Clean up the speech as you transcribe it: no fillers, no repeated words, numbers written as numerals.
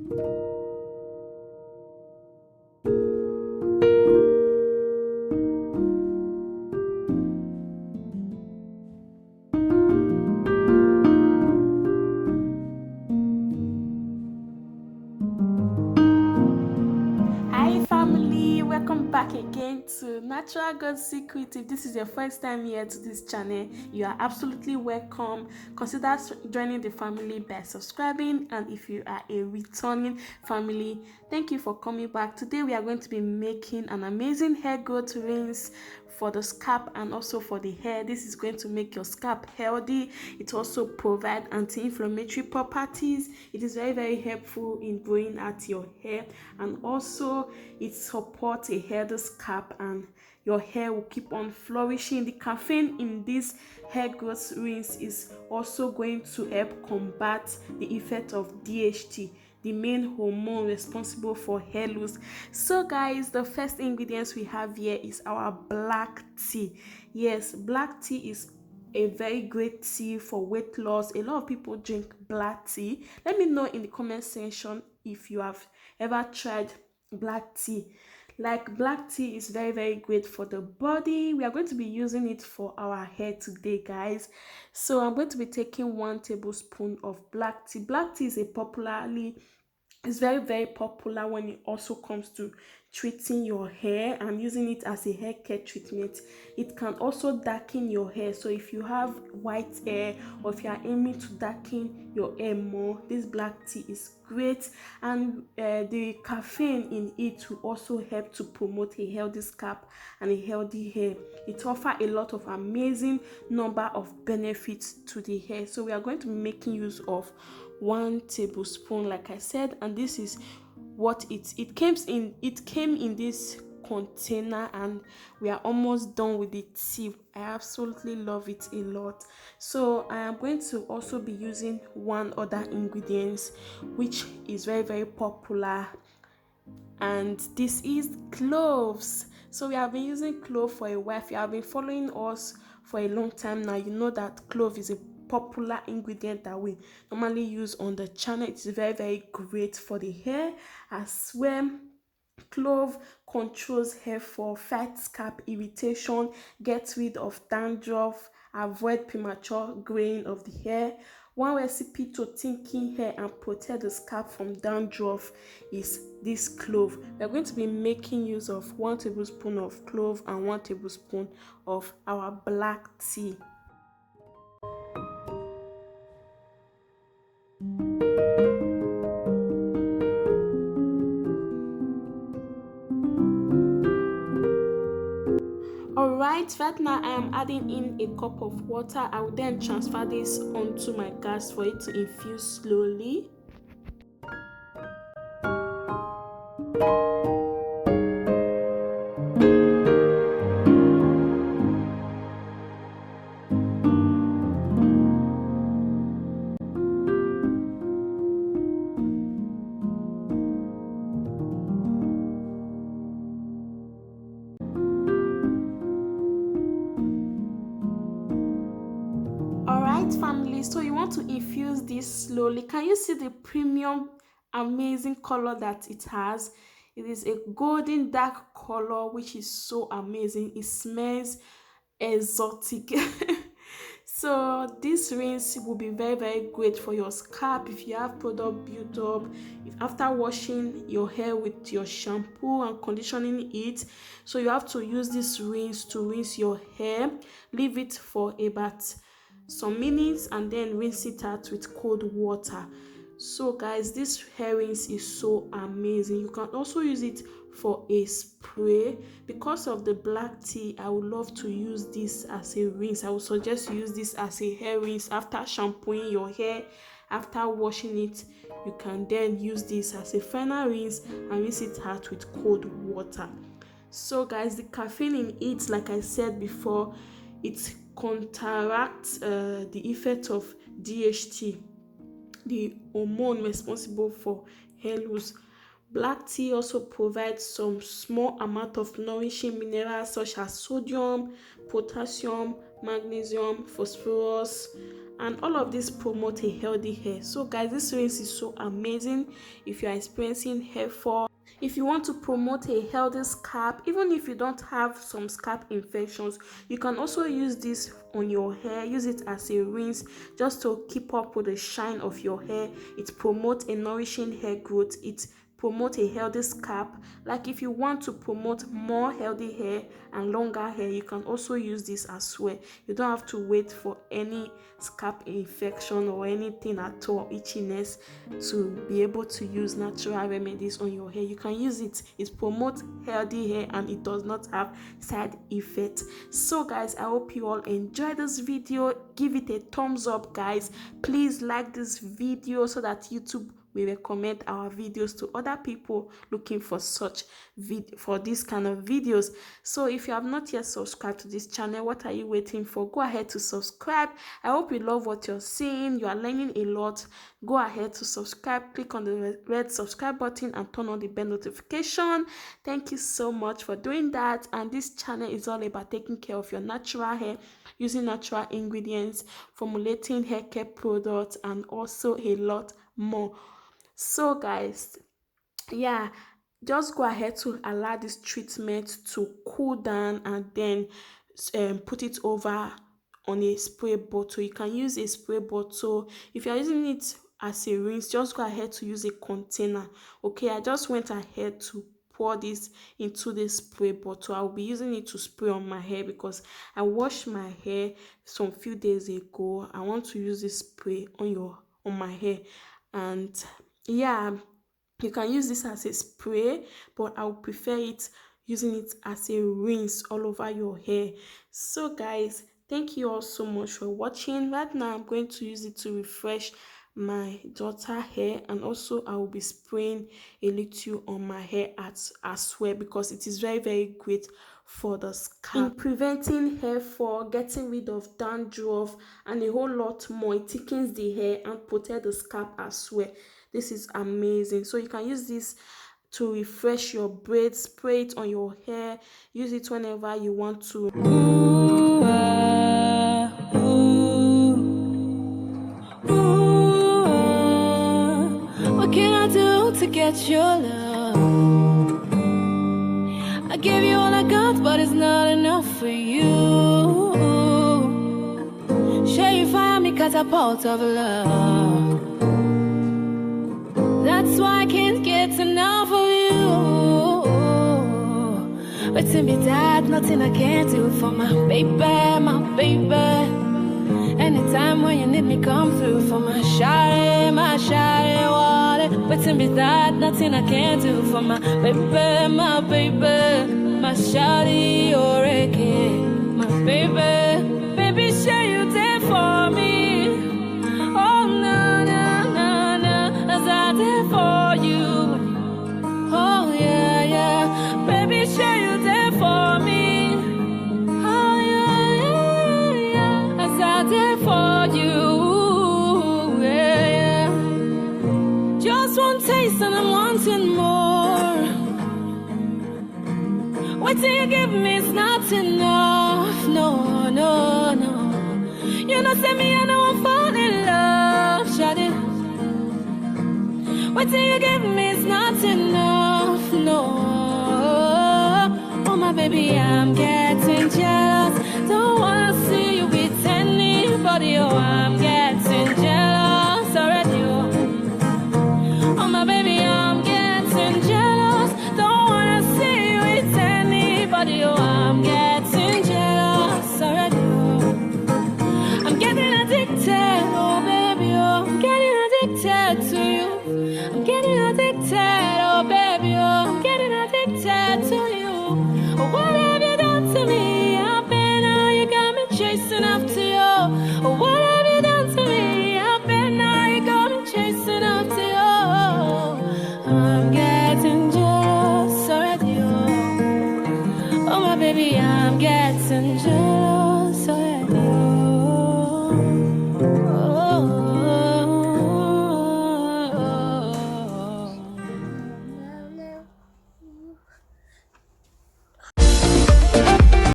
Hi family, welcome back again to Natural God Secret. If this is your first time here to this channel, you are absolutely welcome. Consider joining the family by subscribing, and if you are a returning family, thank you for coming back. Today we are going to be making an amazing hair growth rinse for the scalp and also for the hair. This is going to make your scalp healthy. It also provides anti-inflammatory properties. It is very helpful in growing out your hair, and also it supports a healthy scalp and your hair will keep on flourishing. The caffeine in this hair growth rinse is also going to help combat the effect of DHT, the main hormone responsible for hair loss. So guys, the first ingredients we have here is our black tea. Yes, black tea is a very great tea for weight loss. A lot of people drink black tea. Let me know in the comment section if you have ever tried black tea. Like, black tea is very great for the body. We are going to be using it for our hair today, guys. So I'm going to be taking 1 tablespoon of black tea. Black tea is a popularly it's very popular when it also comes to treating your hair and using it as a hair care treatment. It can also darken your hair. So if you have white hair, or if you are aiming to darken your hair more, this black tea is great. And the caffeine in it will also help to promote a healthy scalp and a healthy hair. It offers a lot of amazing number of benefits to the hair. So we are going to be making use of 1 tablespoon, like I said, and this is what it came in this container, and we are almost done with the tea. I absolutely love it a lot. So I am going to also be using one other ingredients which is very popular, and this is cloves. So we have been using clove for a while. If you have been following us for a long time now, you know that clove is a popular ingredient that we normally use on the channel. It is very great for the hair as well. Clove controls hair fall, fight scalp irritation, gets rid of dandruff, avoid premature graying of the hair. One recipe to thinning hair and protect the scalp from dandruff is this clove. We are going to be making use of 1 tablespoon of clove and 1 tablespoon of our black tea. Alright, right now I am adding in a cup of water. I will then transfer this onto my gas for it to infuse slowly. Alright family, so you want to infuse this slowly. Can you see the premium amazing color that it has? It is a golden dark color which is so amazing. It smells exotic. So this rinse will be very great for your scalp if you have product built up, if after washing your hair with your shampoo and conditioning it. So you have to use this rinse to rinse your hair, leave it for about some minutes, and then rinse it out with cold water. So guys, this hair rinse is so amazing. You can also use it for a spray. Because of the black tea, I would love to use this as a rinse. I would suggest you use this as a hair rinse after shampooing your hair. After washing it, you can then use this as a final rinse and rinse it out with cold water. So guys, the caffeine in it, like I said before, it counteracts the effect of DHT, the hormone responsible for hair loss. Black tea also provides some small amount of nourishing minerals such as sodium, potassium, magnesium, phosphorus, and all of this promote a healthy hair. So guys, this rinse is so amazing if you are experiencing hair fall. If you want to promote a healthy scalp, even if you don't have some scalp infections, you can also use this on your hair. Use it as a rinse just to keep up with the shine of your hair. It promotes a nourishing hair growth. It promote a healthy scalp. Like if you want to promote more healthy hair and longer hair, you can also use this as well. You don't have to wait for any scalp infection or anything at all, itchiness, to be able to use natural remedies on your hair. You can use it. It promotes healthy hair and it does not have side effects. So guys, I hope you all enjoy this video. Give it a thumbs up, guys. Please like this video so that YouTube we recommend our videos to other people looking for such for this kind of videos. So if you have not yet subscribed to this channel, what are you waiting for? Go ahead to subscribe. I hope you love what you're seeing. You are learning a lot. Go ahead to subscribe. Click on the red subscribe button and turn on the bell notification. Thank you so much for doing that. And this channel is all about taking care of your natural hair, using natural ingredients, formulating hair care products, and also a lot more. So guys, yeah, just go ahead to allow this treatment to cool down and then put it over on a spray bottle. You can use a spray bottle. If you're using it as a rinse, just go ahead to use a container. Okay, I just went ahead to pour this into the spray bottle. I'll be using it to spray on my hair because I washed my hair some few days ago. I want to use this spray on my hair. And yeah, you can use this as a spray, but I would prefer it using it as a rinse all over your hair. So guys, thank you all so much for watching. Right now I'm going to use it to refresh my daughter hair, and also I will be spraying a little on my hair as well because it is very great for the scalp in preventing hair fall, getting rid of dandruff, and a whole lot more. It thickens the hair and protect the scalp as well. This is amazing. So you can use this to refresh your braids, spray it on your hair, use it whenever you want to. What can I do to get your love? I gave you all I got, but it's not enough for you. Sure you find me catapult of love. That's why I can't get enough of you. But to me that nothing I can't do for my baby, my baby. Anytime when you need me come through for my shawty wallet. But to me that nothing I can't do for my baby, my shawty already, my baby. Baby, share you there for me. Oh no, no, no, no, as I there for you. Oh yeah, yeah, baby, share you there for me. Oh yeah, yeah, yeah, as I there for you. Yeah, yeah. Just one taste and I'm wanting more. What do you give me is not enough. No, no, no. You know, say me, I know I'm falling in love, shawty. What do you give me is not enough. No. Oh, my baby, I'm getting jealous. Don't wanna see you with anybody. Oh, I'm getting jealous already. Oh, my baby, I'm getting jealous. Don't wanna see you with anybody. Oh, I'm getting jealous already. I'm getting addicted, oh baby, oh. I'm getting addicted to you. I'm getting addicted, oh baby,